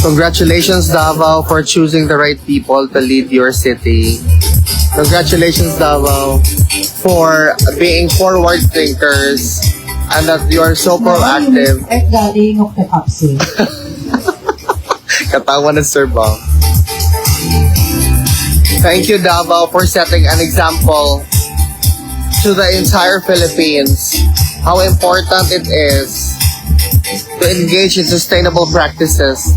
Congratulations, Davao, for choosing the right people to lead your city. Congratulations, Davao, for being forward thinkers and that you are so proactive. Galing of the kapsi. Katawan ng Sir Bong. Thank you, Davao, for setting an example to the entire Philippines how important it is to engage in sustainable practices.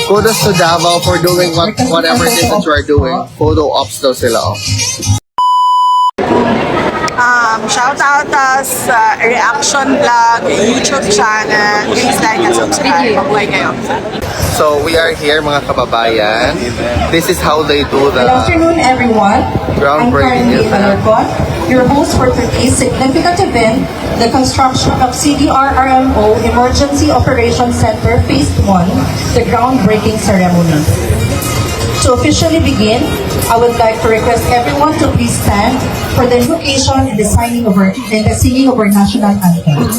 Kudos to Davao for doing whatever it is that you are doing. Photo ops daw sila. Shout out us Reaction Vlog YouTube channel. Please like and subscribe. Mabuhay kayo. So we are here, mga kababayan. This is how they do the Good afternoon, everyone. I'm groundbreaking Carly event. Alarcon, your host for today's significant event, the construction of CDRRMO Emergency Operations Center Phase 1, the groundbreaking ceremony. To officially begin, I would like to request everyone to please stand for the invocation and the singing of our national anthem.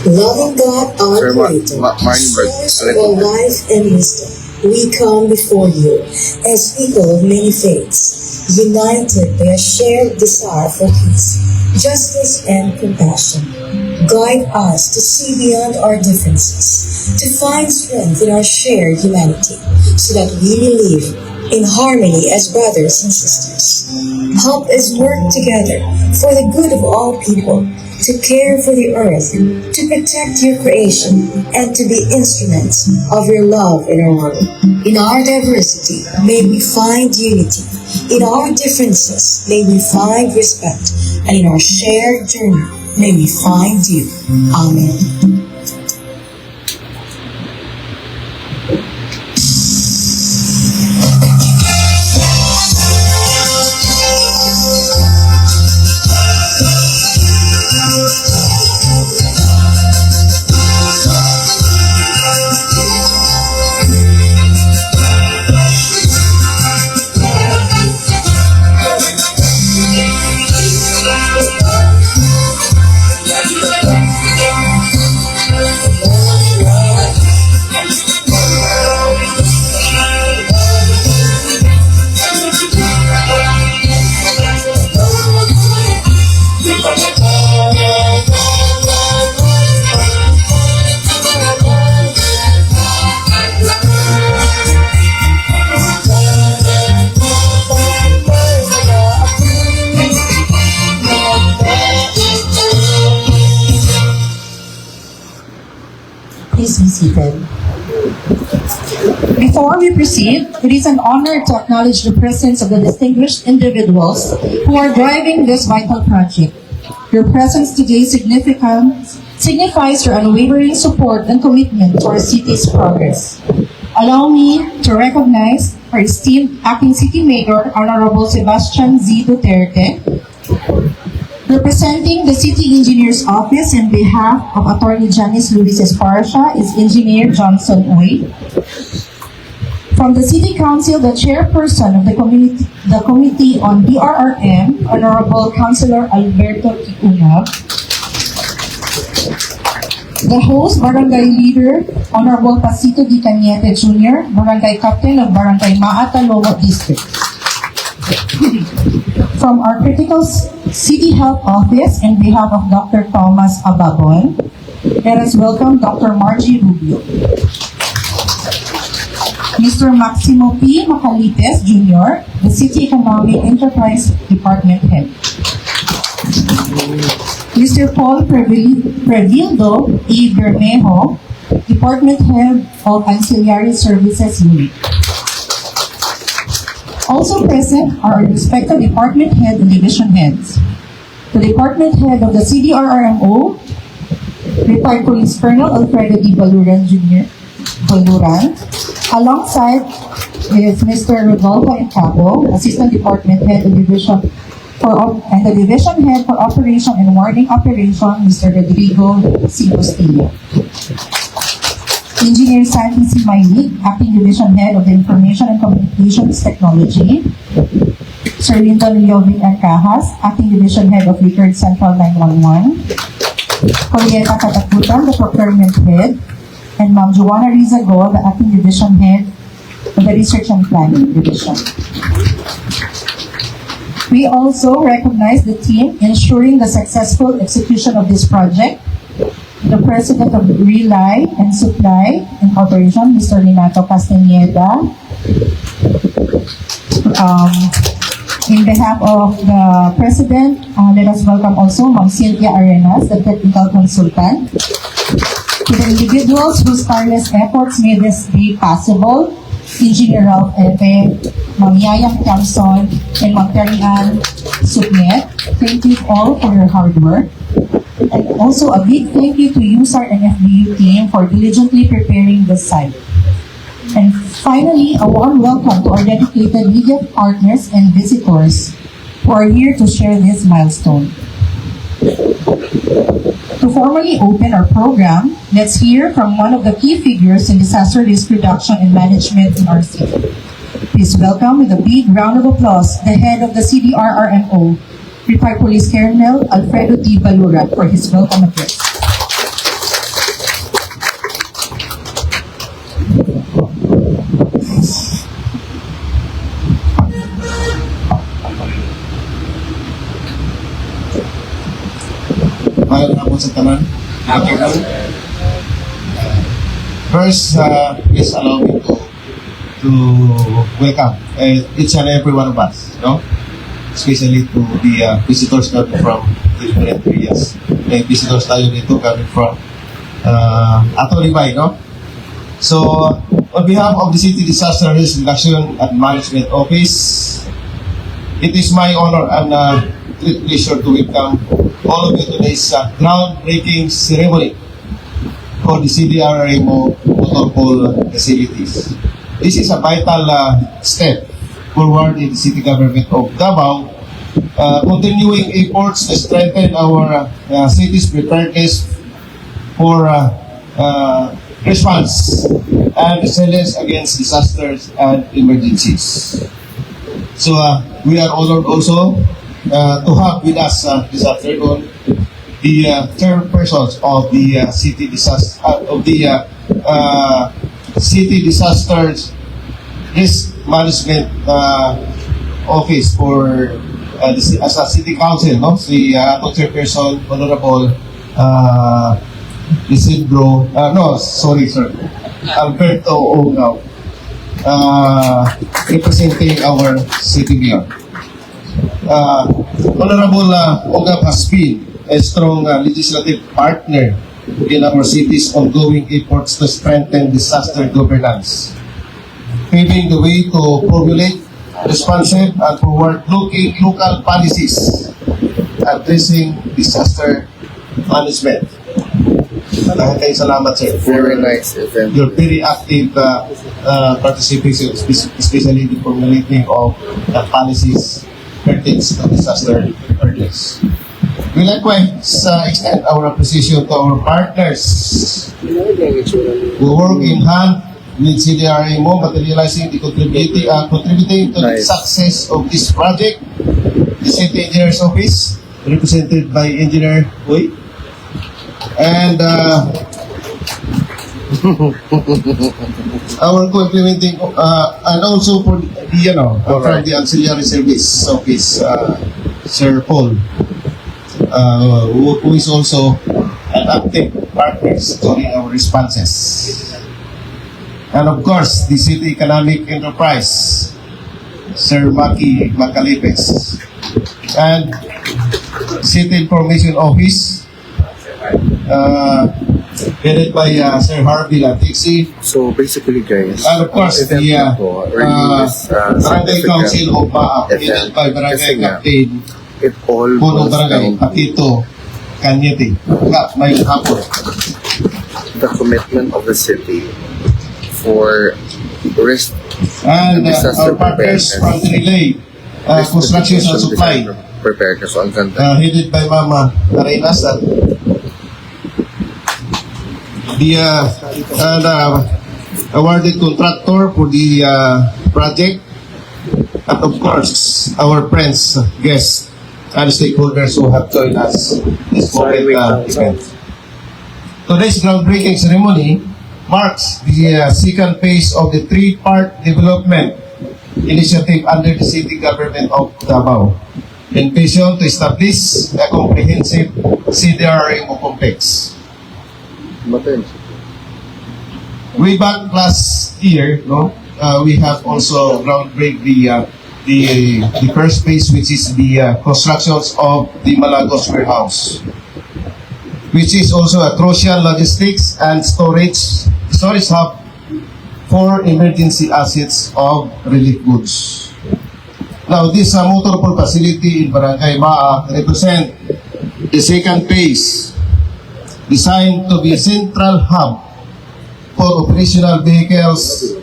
Loving God, our Sir Creator, Martinberg, source of all life and wisdom, we come before you as people of many faiths, united by a shared desire for peace, justice, and compassion. Guide us to see beyond our differences, to find strength in our shared humanity, so that we may live in harmony as brothers and sisters. Help us work together for the good of all people, to care for the earth, to protect your creation, and to be instruments of your love in our world. In our diversity, may we find unity. In our differences, may we find respect. And in our shared journey, may we find you. Amen. Please be seated. Before we proceed, it is an honor to acknowledge the presence of the distinguished individuals who are driving this vital project. Your presence today signifies your unwavering support and commitment to our city's progress. Allow me to recognize our esteemed Acting City Mayor, Honorable Sebastian Z. Duterte. Representing the City Engineer's Office in behalf of Attorney Janice Luis Esparza is Engineer Johnson Uy. From the City Council, the Chairperson of the Committee on BRRM, Honorable Councilor Alberto Kicunab. The host, Barangay Leader, Honorable Pasito Di Cañete Jr., Barangay Captain of Barangay Maatalowo District. From our Critical City Health Office, in behalf of Dr. Thomas Ababon, let us welcome Dr. Margie Rubio. Mr. Maximo P. Macalites Jr., the City Economic Enterprise Department Head. Mr. Paul Previldo E. Bermejo, Department Head of Ancillary Services Unit. Also present are respective department head and division heads. The department head of the CDRRMO, retired Police Colonel Alfredo D. Baluran Jr., alongside is Mr. Rodolfo Encapo, Assistant Department Head and Division and the Division Head for Operation and Warning Operation, Mr. Rodrigo C. Bustillo. Engineer Sandy C. Maylik, Acting Division Head of the Information and Communications Technology. Sir Lyndon Leovic Arcahas, Acting Division Head of Record Central 911. Julieta Katakutan, the Procurement Head. And Ma'am Joanna Rizago, the Acting Division Head of the Research and Planning Division. We also recognize the team ensuring the successful execution of this project. The President of Relay and Supply Incorporation, Mr. Renato Castañeda. In behalf of the President, let us welcome also Ma'am Cynthia Arenas, the Technical Consultant. To the individuals whose tireless efforts made this be possible, Engineer Ralph Epe, Ma'am Yayang Thompson, and Ma'am Terry-Ann Subnet, thank you all for your hard work. And also a big thank you to USAR and FBU team for diligently preparing this site. And finally, a warm welcome to our dedicated media partners and visitors who are here to share this milestone. To formally open our program, let's hear from one of the key figures in disaster risk reduction and management in our city. Please welcome with a big round of applause the head of the CDRRMO, Retired Police Colonel Alfredo T. Baluran, for his welcome address. Mayroon ako sa tanan. First, please allow me to welcome each and every one of us, no? Especially to the visitors coming from different areas. May visitors tayo dito coming from Ato Libay, no? So, on behalf of the City Disaster Risk Reduction and Management Office, it is my honor and great pleasure to welcome all of you to today's groundbreaking ceremony for the CDRRMO motor pool facilities. This is a vital step forward in the city government of Davao, continuing efforts to strengthen our city's preparedness for response and resilience against disasters and emergencies. So we are honored also to have with us this afternoon the chairpersons of the city disasters risk management office for as a city council, no? Si chairperson Honorable Isidro, Alberto Ongao, representing our city mayor. Honorable Ongao has been a strong legislative partner in our city's ongoing efforts to strengthen disaster governance, paving the way to formulate responsive and forward-looking local policies addressing disaster management. Maraming salamat, sir. Very nice event. Your very active participation, especially the formulating of the policies pertaining to disaster preparedness. We likewise extend our appreciation to our partners who work in hand with CDRRMO, materializing the contributing to the success of this project. The City Engineer's Office, represented by Engineer Huy, and our co-implementing, and also for the, from the Auxiliary Service Office, Sir Paul, who is also an active partner during our responses. And of course, the City Economic Enterprise, Sir Maki Macalipes, and City Information Office, headed by Sir Harvey Latixi, So basically, guys, and of course, the Barangay Council of Baak, headed by Barangay Captain it all Puno boils Barangay, down to Patito Kanyeti. Mayong hapon. the commitment of the city for risk And disaster our partners preparedness. from the Relay Construction and Supply, Preparedness. So, ang ganda. headed by Mama Arenas, awarded contractor for the project, and of course, our friends, guests, and stakeholders who have joined us this moment event. Today's groundbreaking ceremony marks the second phase of the three-part development initiative under the city government of Davao, envisioned to establish a comprehensive CDRMO complex. Way back last year, we have also groundbreak the first phase, which is the constructions of the Malagos warehouse, which is also a crucial logistics and storage hub for emergency assets of relief goods. Now, this motor pool facility in Barangay Maa represent the second phase, designed to be a central hub for operational vehicles,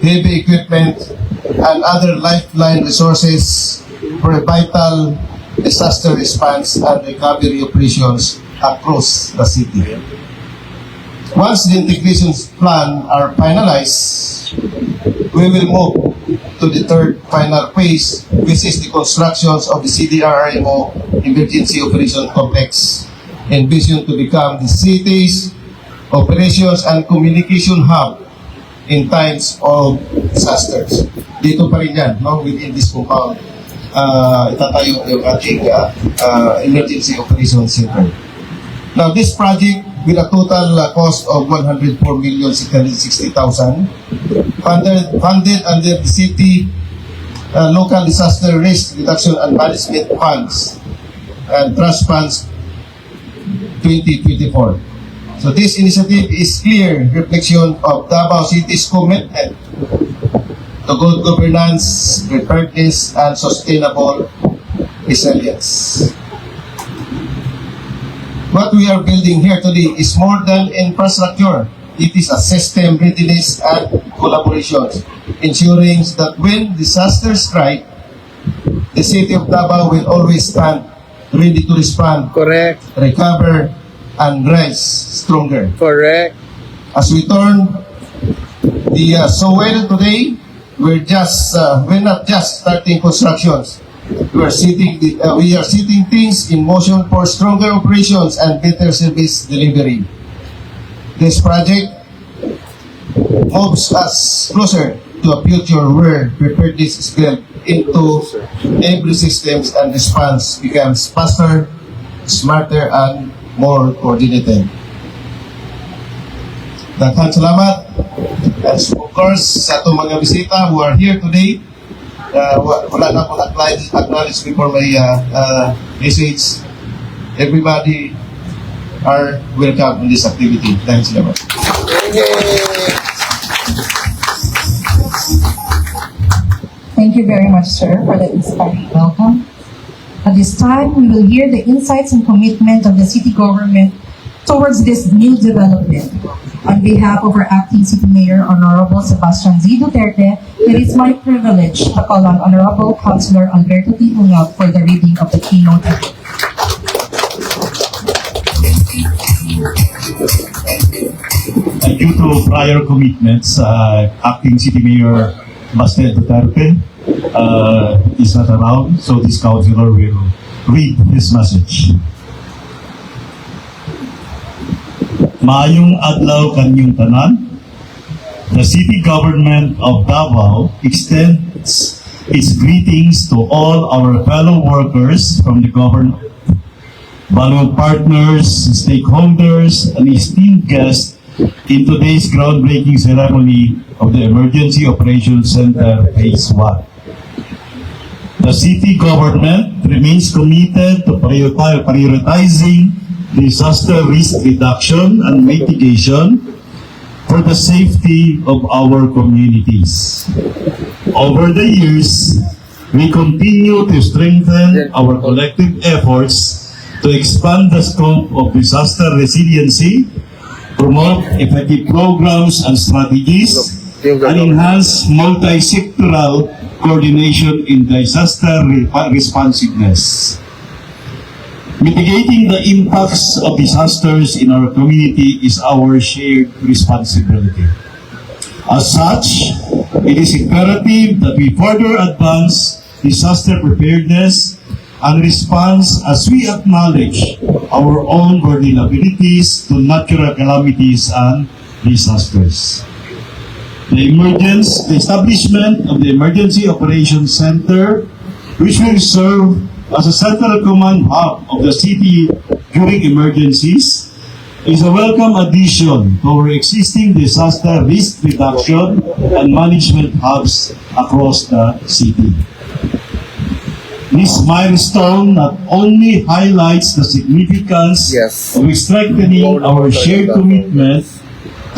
heavy equipment, and other lifeline resources for a vital disaster response and recovery operations across the city. Once the integration plan are finalized, we will move to the third final phase, which is the constructions of the CDRMO Emergency Operation Complex, envisioned to become the city's operations and communication hub in times of disasters. Dito pa rin yan, within this compound, itatayo yung ating Emergency Operations Center. Now, this project with a total cost of 104,660,000, funded under the city local disaster risk reduction and management funds and trust funds 2024. So this initiative is clear reflection of Davao City's commitment to good governance, preparedness, and sustainable resilience. What we are building here today is more than infrastructure. It is a system readiness and collaboration, ensuring that when disasters strike, the city of Davao will always stand ready to respond, Correct. recover, and rise stronger. Correct. As we turn the soil today, we're not just starting constructions. We are setting things in motion for stronger operations and better service delivery. This project moves us closer to a future where preparedness is built into every systems and response becomes faster, smarter, and more coordinated. Daghang salamat. And of course, sa itong mga bisita who are here today, wala na akong acknowledge before my message. Everybody are welcome in this activity. Thanks, salamat. Thank you very much, sir, for the inspiring welcome. At this time, we will hear the insights and commitment of the city government towards this new development. On behalf of our acting city mayor, Honorable Sebastian Z. Duterte, it is my privilege to call on Honorable Councilor Alberto T. Ungab for the reading of the keynote address. Due to prior commitments, acting city mayor Bastian Duterte is not around, so this councilor will read his message. Maayong adlaw kanyang tanan. The city government of Davao extends its greetings to all our fellow workers from the government, valued partners, stakeholders, and esteemed guests in today's groundbreaking ceremony of the Emergency Operations Center Phase 1. The city government remains committed to prioritizing disaster risk reduction and mitigation for the safety of our communities. Over the years, we continue to strengthen our collective efforts to expand the scope of disaster resiliency, promote effective programs and strategies, and enhance multi-sectoral coordination in disaster responsiveness. Mitigating the impacts of disasters in our community is our shared responsibility. As such, it is imperative that we further advance disaster preparedness and response as we acknowledge our own vulnerabilities to natural calamities and disasters. The establishment of the Emergency Operations Center, which will serve as a central command hub of the city during emergencies, is a welcome addition to our existing disaster risk reduction and management hubs across the city. This milestone not only highlights the significance Yes. of strengthening our shared commitment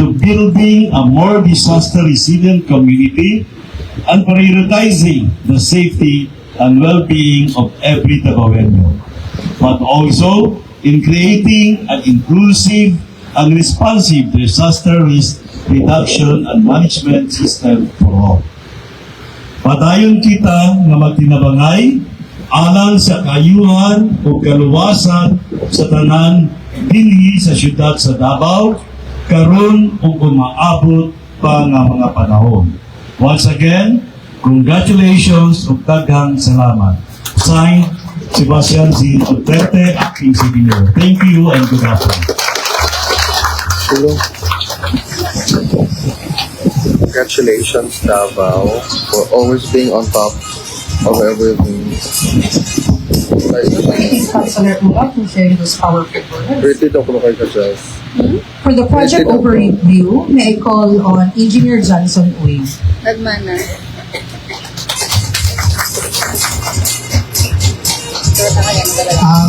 to building a more disaster-resilient community and prioritizing the safety and well-being of every Tabawenyo, but also in creating an inclusive and responsive disaster risk reduction and management system for all. Padayon kita nga magtinabangay alang sa kayuhan o kaluwasan sa tanan dinhi sa syudad sa Davao karon ug umaabot pa nga mga panahon. Once again, congratulations ug daghang salamat. Signed, Sebastian C. Duterte, Acting City Mayor. Thank you and good afternoon. Congratulations, Davao, for always being on top of everything. Thanks, Councilor Uga, for sharing those powerful words. Pretty ko kayo ka, Jess. For the project overview, may I call on Engineer Johnson Uy. Nagmana.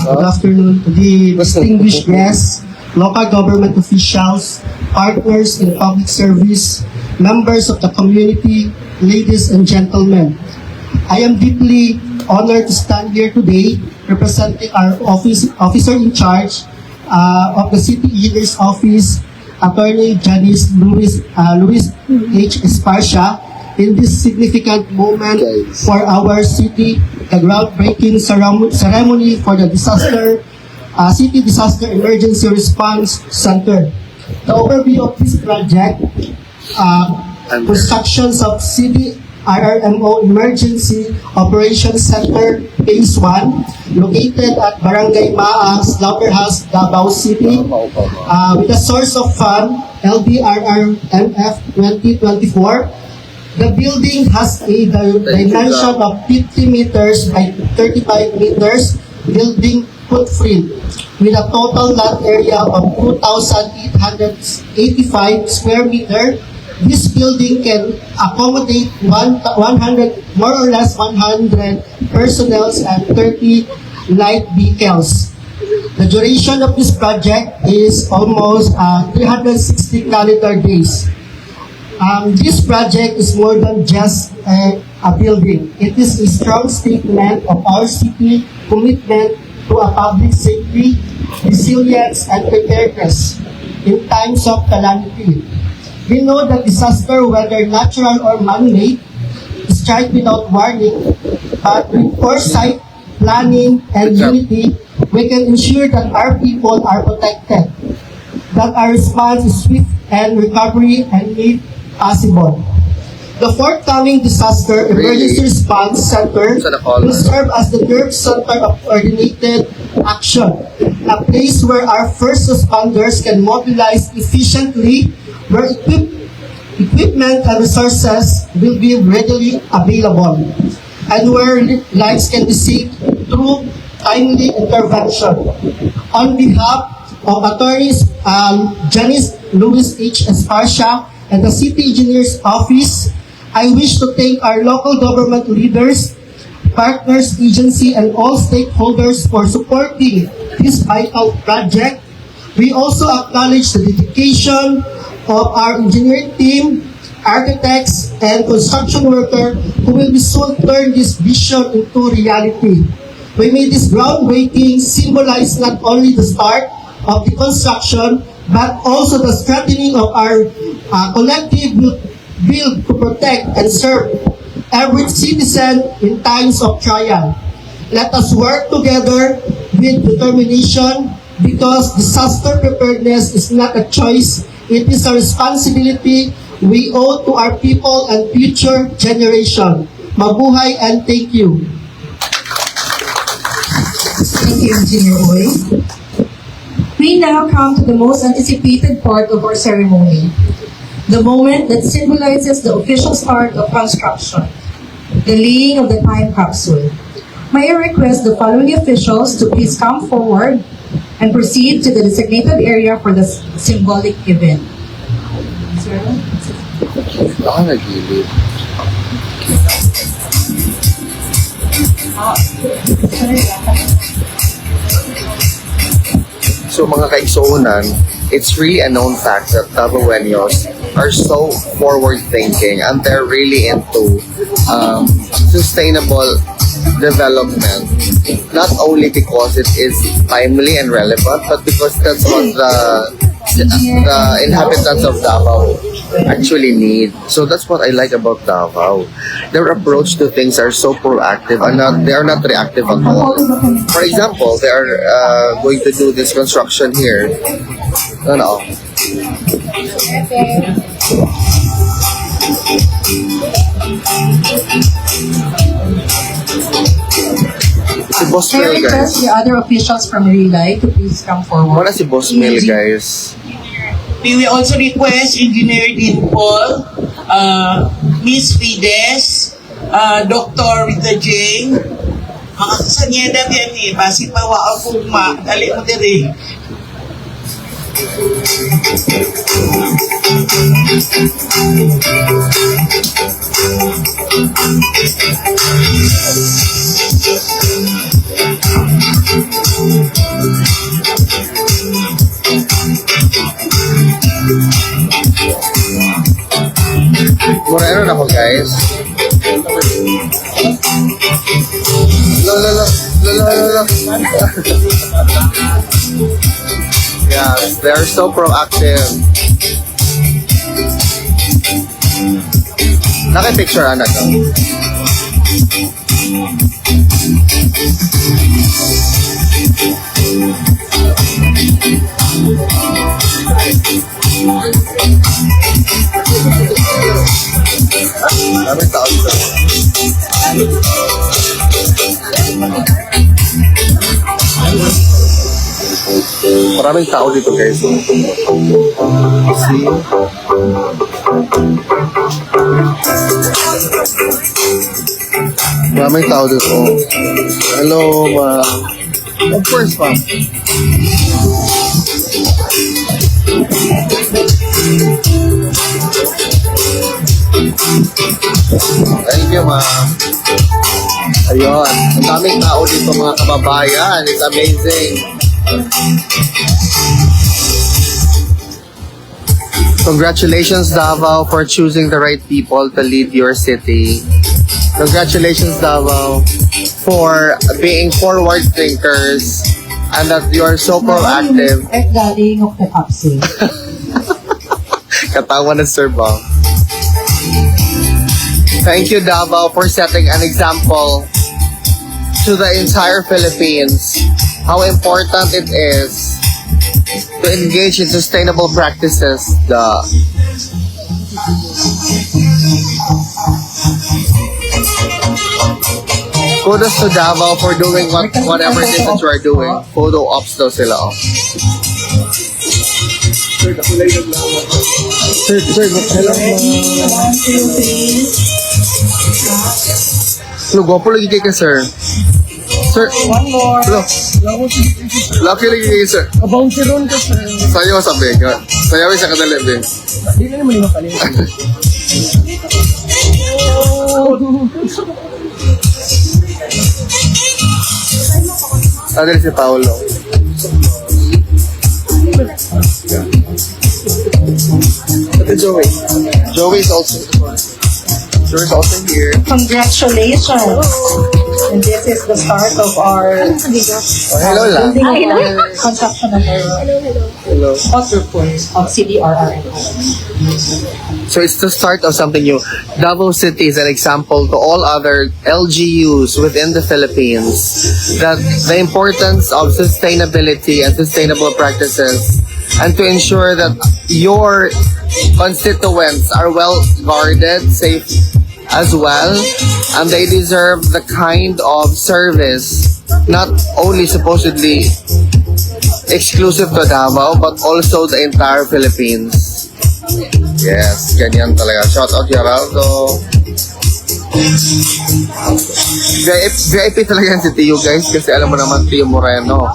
Good afternoon to the distinguished guests, local government officials, partners in public service, members of the community, ladies and gentlemen. I am deeply honored to stand here today representing our officer in charge of the City Engineer's Office, Attorney Janice Luis H. Esparcia, in this significant moment for our city, the groundbreaking ceremony for the City Disaster Emergency Response Center. The overview of this project, constructions of City RRMO Emergency Operations Center Phase 1, located at Barangay Maang, Slaughterhouse, Davao City, with a source of fund, LDRRMF 2024. The building has a dimension of 50 meters by 35 meters building footprint with a total lot area of 2,885 square meter. This building can accommodate 100, more or less 100 personnel and 30 light vehicles. The duration of this project is almost 360 calendar days. This project is more than just a building. It is a strong statement of our city commitment to a public safety, resilience, and preparedness in times of calamity. We know that disaster, whether natural or man-made, strike without warning, but with foresight, planning, and unity, we can ensure that our people are protected, that our response is swift and recovery and made possible. The forthcoming Disaster Emergency Response Center will serve as the nerve center of coordinated action, a place where our first responders can mobilize efficiently, where equipment and resources will be readily available, and where lives can be saved through timely intervention. On behalf of Attorneys Janice Luis H. Esparcia and the City Engineer's Office, I wish to thank our local government leaders, partners, agency, and all stakeholders for supporting this vital project. We also acknowledge the dedication of our engineering team, architects, and construction workers who will be soon turn this vision into reality. We made this groundbreaking symbolize not only the start of the construction, but also the strengthening of our collective will to protect and serve every citizen in times of trial. Let us work together, with determination because disaster preparedness is not a choice, it is a responsibility we owe to our people and future generation. Mabuhay and thank you. Thank you, Engineer Uy. We now come to the most anticipated part of our ceremony, the moment that symbolizes the official start of construction, the laying of the time capsule. May I request the following officials to please come forward and proceed to the designated area for the symbolic event. Sir? Ako nagilid. So mga kaigsuunan, it's really a known fact that Davaoenos are so forward-thinking and they're really into sustainable development. Not only because it is timely and relevant, but because that's what the inhabitants of Davao actually need. So that's what I like about Davao. Their approach to things are so proactive and they are not reactive at all. For example, they are going to do this construction here. Si Boss May I Mel, request guys. the other officials from Relay to please come forward. Wala si Boss Mel, guys. We will also request Engineer Paul, Miss Fides, Dr. Rita Jane, mga kasanyeda yan eh, basi pa wa ako dali mo diri. Moreno na ako, guys. Lolo. Yes, they're so proactive. Naki-picture na to. Maraming tao dito. Maraming tao dito, guys. See? Maraming tao dito. Hello, ma'am. Of course, ma'am. Thank you, ma'am. Ayun. Ang daming tao dito, mga kababayan. It's amazing. Congratulations, Davao, for choosing the right people to lead your city. Congratulations, Davao, for being forward thinkers and that you are so proactive. Galing of the capsule. Katawa na Sir Bob. Thank you, Davao, for setting an example to the entire Philippines how important it is to engage in sustainable practices. Kudos to Davao for doing whatever it is that you are doing. Photo ops daw sila. Oh. Sir, hello. Hello, gwapo lagi kayo, sir. Sir, One more. hello. Lucky lagi kayo, sir. About si Ron ka, sir. Sayo sabi ka. Sayo sa kadalibing. Hindi na naman yung makalimutan. Adel si Paolo. Ate Joey. Joey is also here. Congratulations. And this is the start of our Oh, hello lang. building of our construction of our Otrupon of CDRRMO. So it's the start of something new. Davao City is an example to all other LGUs within the Philippines that the importance of sustainability and sustainable practices, and to ensure that your constituents are well guarded, safe as well, and they deserve the kind of service not only supposedly exclusive to Davao but also the entire Philippines. Yes, ganyan talaga. Shout out Geraldo. VIP talaga yan si Tio, guys, kasi alam mo naman Tio Moreno.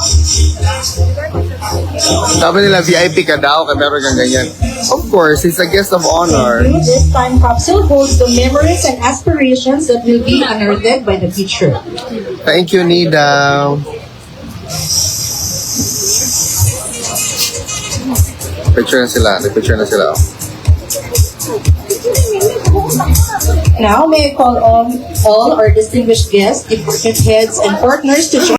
Sabi nila VIP ka daw, kaya meron kang ganyan. Of course, he's a guest of honor. This time capsule holds the memories and aspirations that will be unearthed by the future. Thank you, Nida. Picture na sila. Now, may I call on all our distinguished guests, department heads, and partners to join